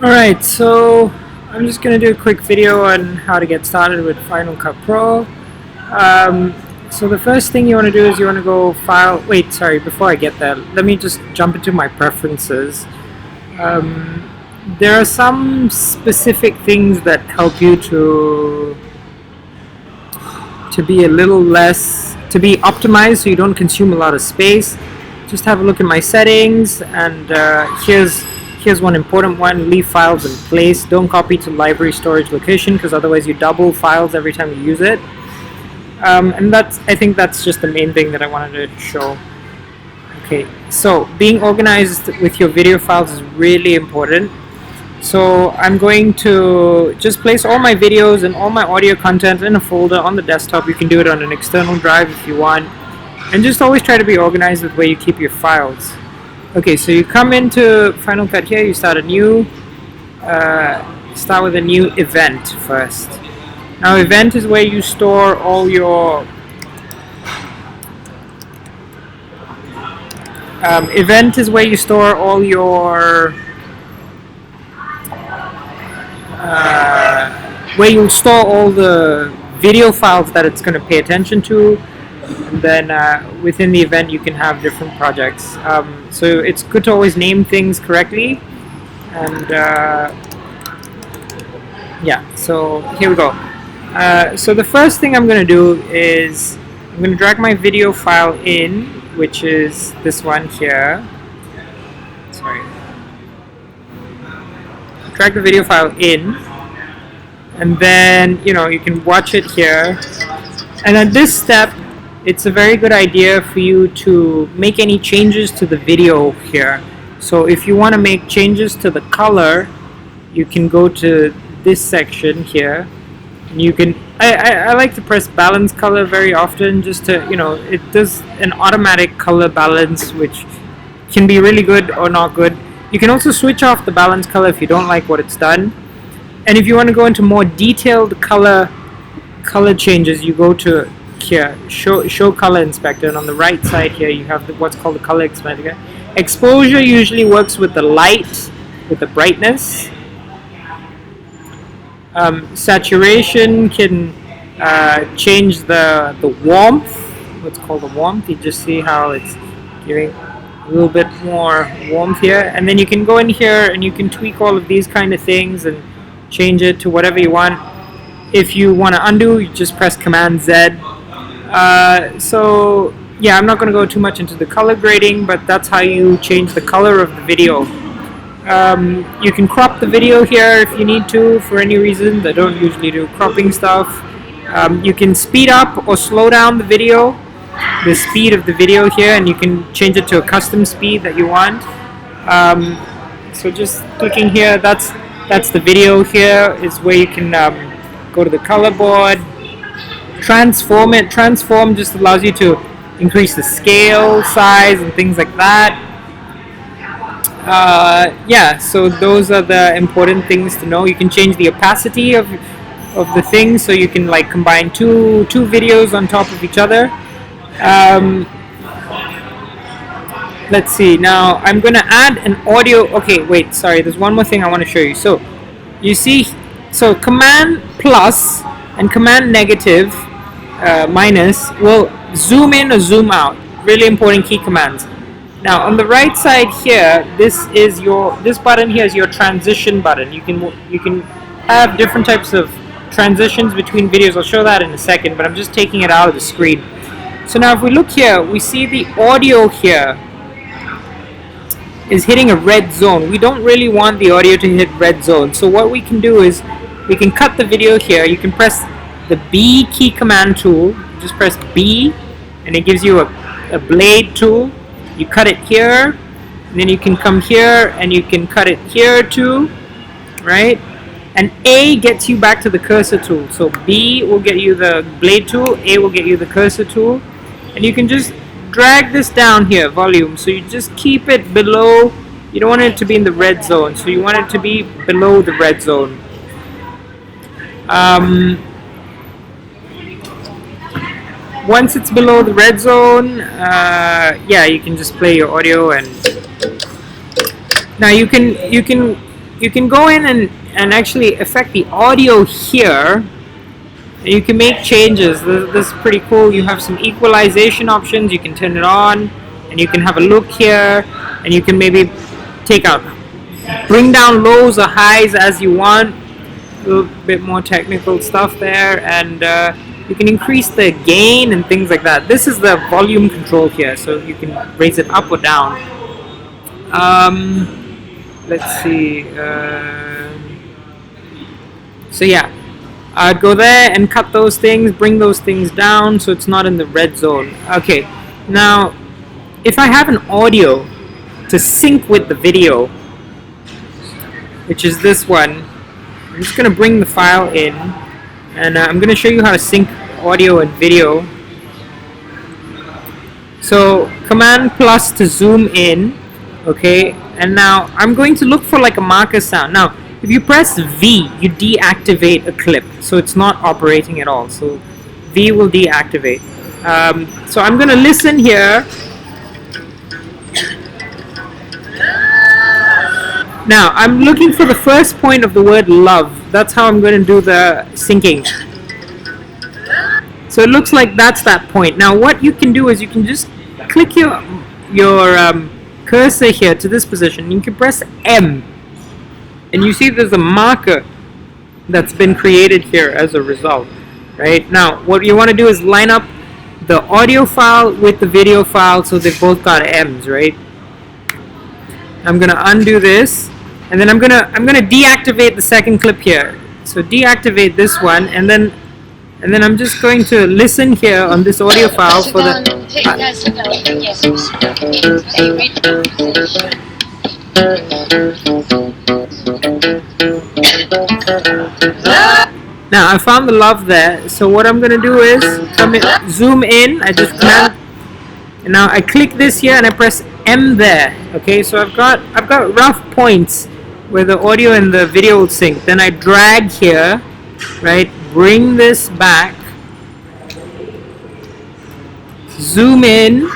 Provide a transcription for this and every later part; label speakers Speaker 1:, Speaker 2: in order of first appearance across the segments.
Speaker 1: Alright, so I'm just going to do a quick video on how to get started with Final Cut Pro. So the first thing you want to do is you want to go file, wait, sorry, before I get there, let me just jump into my preferences. There are some specific things that help you to be a little less, to be optimized so you don't consume a lot of space. Just have a look at my settings, and here's one important one: leave files in place. Don't copy to library storage location, because otherwise you double files every time you use it. And I think that's just the main thing that I wanted to show. Okay, so being organized with your video files is really important. So I'm going to just place all my videos and all my audio content in a folder on the desktop. You can do it on an external drive if you want. And just always try to be organized with where you keep your files. Okay, so you come into Final Cut here, you start a new, start with a new event first. Now event is where you store all your, where you'll store all the video files that it's going to pay attention to. And then within the event you can have different projects. So it's good to always name things correctly. And yeah, so here we go. So the first thing I'm going to do is I'm going to drag my video file in, which is this one here. Sorry. Drag the video file in, and then you can watch it here. And at this step, it's a very good idea for you to make any changes to the video here. So if you want to make changes to the color, you can go to this section here, and you can I like to press balance color very often, just to it does an automatic color balance, which can be really good or not good. You can also switch off the balance color if you don't like what it's done. And if you want to go into more detailed color changes, you go to here, show color inspector, and on the right side here you have what's called the color inspector. Exposure usually works with the light, with the brightness. Saturation can change the warmth, what's called the warmth. You just see how it's giving a little bit more warmth here, and then you can go in here and you can tweak all of these kind of things and change it to whatever you want. If you want to undo, you just press Command Z. So yeah, I'm not going to go too much into the color grading, but that's how you change the color of the video. You can crop the video here if you need to for any reason. I don't usually do cropping stuff. You can speed up or slow down the video, the speed of the video here, and you can change it to a custom speed that you want. So just clicking here, that's the video here, is where you can go to the color board, transform it. Transform just allows you to increase the scale, size, and things like that. Yeah, so those are the important things to know. You can change the opacity of the thing, so you can like combine two videos on top of each other. Let's see, now I'm going to add an audio. Okay, wait, sorry, there's one more thing I want to show you. So you see, so Command plus and Command negative minus will zoom in or zoom out. Really important key commands. Now on the right side here, this button here is your transition button. You can have different types of transitions between videos. I'll show that in a second, but I'm just taking it out of the screen. So now if we look here, we see the audio here is hitting a red zone. We don't really want the audio to hit red zone. So what we can do is we can cut the video here. You can press the B key command tool. Just press B, and it gives you a blade tool. You cut it here, and then you can come here and you can cut it here too, right? And A gets you back to the cursor tool. So B will get you the blade tool, A will get you the cursor tool, and you can just drag this down here, volume. So you just keep it below. You don't want it to be in the red zone, so you want it to be below the red zone. Once it's below the red zone, yeah, you can just play your audio. And now you can you can go in and actually affect the audio here. You can make changes. This is pretty cool. You have some equalization options. You can turn it on, and you can have a look here, and you can maybe take out, bring down lows or highs as you want. A little bit more technical stuff there, and you can increase the gain and things like that. This is the volume control here, so you can raise it up or down. Let's see. So yeah, I'd go there and cut those things, bring those things down so it's not in the red zone. Okay, now if I have an audio to sync with the video, which is this one, I'm just going to bring the file in, and I'm going to show you how to sync audio and video. So Command plus to zoom in, okay, and now I'm going to look for like a marker sound. Now if you press V, you deactivate a clip, so it's not operating at all. So V will deactivate. So I'm going to listen here. Now I'm looking for the first point of the word love. That's how I'm going to do the syncing. So it looks like that's that point. Now what you can do is you can just click your cursor here to this position. You can press M, and you see there's a marker that's been created here as a result. Right now, what you want to do is line up the audio file with the video file so they've both got M's. Right. I'm gonna undo this, and then I'm gonna deactivate the second clip here. So deactivate this one, and then I'm just going to listen here on this audio file for the. Now I found the love there. So what I'm gonna do is zoom in. I just command, and now I click this here and I press M there. Okay, so I've got rough points where the audio and the video will sync. Then I drag here, right? Bring this back. Zoom in.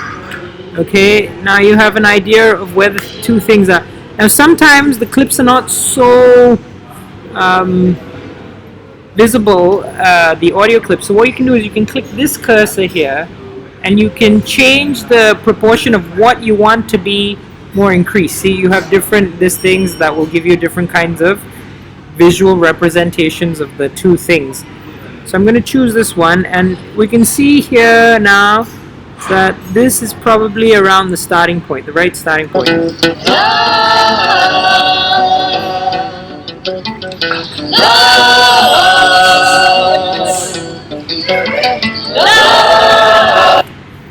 Speaker 1: Okay, now you have an idea of where the two things are. Now sometimes the clips are not so visible, the audio clip. So what you can do is you can click this cursor here, and you can change the proportion of what you want to be more increased. See, you have different things that will give you different kinds of visual representations of the two things. So I'm going to choose this one, and we can see here now that this is probably around the starting point, the right starting point.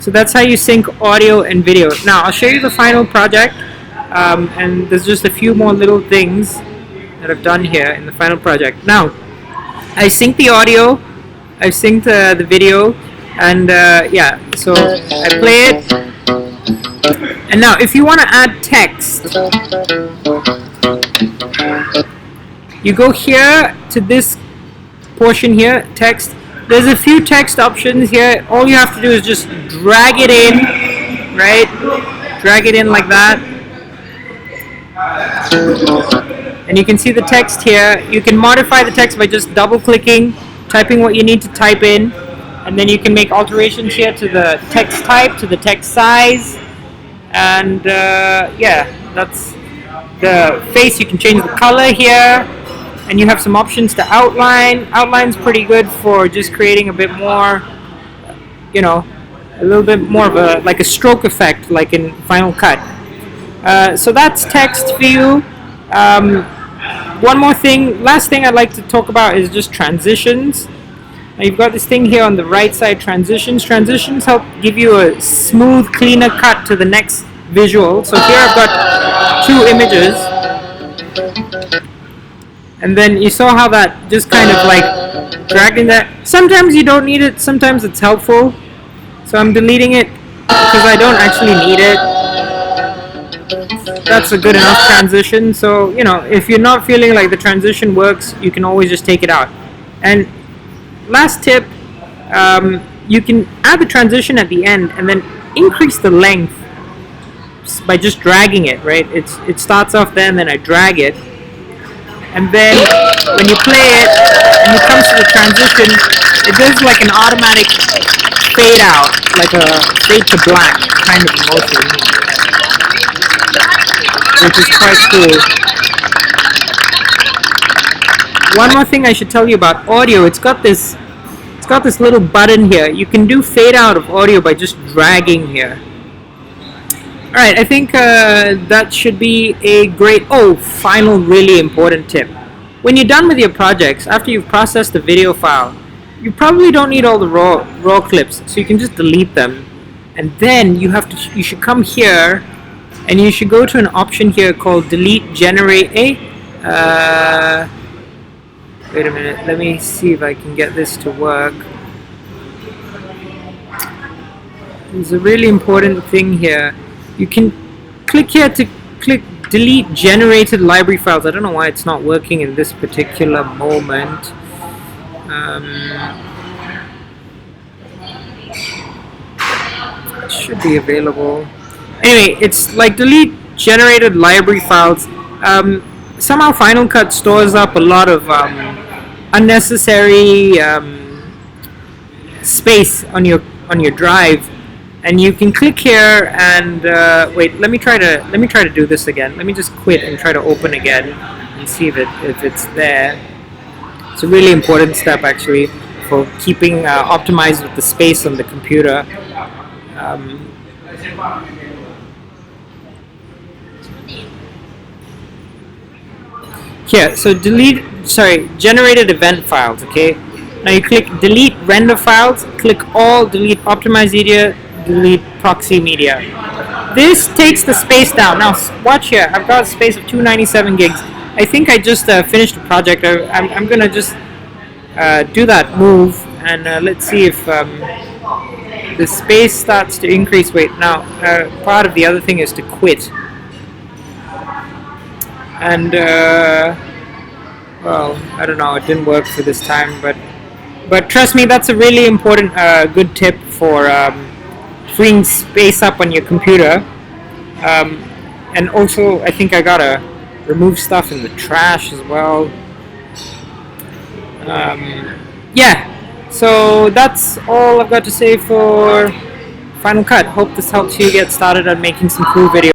Speaker 1: So that's how you sync audio and video. Now I'll show you the final project, and there's just a few more little things that I've done here in the final project. Now I sync the audio, I synced the video, and yeah, so I play it. And now if you want to add text, you go here to this portion here, text. There's a few text options here. All you have to do is just drag it in, right? Drag it in like that. And you can see the text here. You can modify the text by just double clicking, typing what you need to type in, and then you can make alterations here to the text type, to the text size, and yeah, that's the face. You can change the color here, and you have some options to outline. Outline's pretty good for just creating a bit more, you know, a little bit more of a like a stroke effect, like in Final Cut. So that's text view. One more thing, last thing I'd like to talk about is just transitions. Now you've got this thing here on the right side, transitions. Transitions help give you a smooth, cleaner cut to the next visual. So here I've got two images. And then you saw how that just kind of like dragging that. Sometimes you don't need it, sometimes it's helpful. So I'm deleting it because I don't actually need it. That's a good enough transition. So, you know, if you're not feeling like the transition works, you can always just take it out. And last tip, you can add the transition at the end and then increase the length by just dragging it, right? It starts off there and then I drag it. and then when you play it and it comes to the transition, it does like an automatic fade out, like a fade to black kind of motion, which is quite cool. One more thing I should tell you about audio, it's got this little button here. You can do fade out of audio by just dragging here. Alright, I think that should be a great, final really important tip. When you're done with your projects, after you've processed the video file, you probably don't need all the raw clips, so you can just delete them. And then you should come here and you should go to an option here called delete generate wait a minute, let me see if I can get this to work. There's a really important thing here. You can click here to click delete generated library files. I don't know why it's not working in this particular moment. It should be available. Anyway, it's like delete generated library files. Somehow Final Cut stores up a lot of unnecessary space on your drive, and you can click here and wait. Let me try to do this again. Let me just quit and try to open again and see if it's there. It's a really important step actually for keeping optimized with the space on the computer. Here, so generated event files, okay? Now you click delete render files, click all, delete optimized media, delete proxy media. This takes the space down. Now watch here, I've got a space of 297 gigs. I think I just finished the project. I'm gonna just do that move and let's see if the space starts to increase. Wait, now part of the other thing is to quit. And well, I don't know, it didn't work for this time, but trust me, that's a really important good tip for freeing space up on your computer. And also I think I gotta remove stuff in the trash as well. Yeah, so that's all I've got to say for Final Cut. Hope this helps you get started on making some cool videos.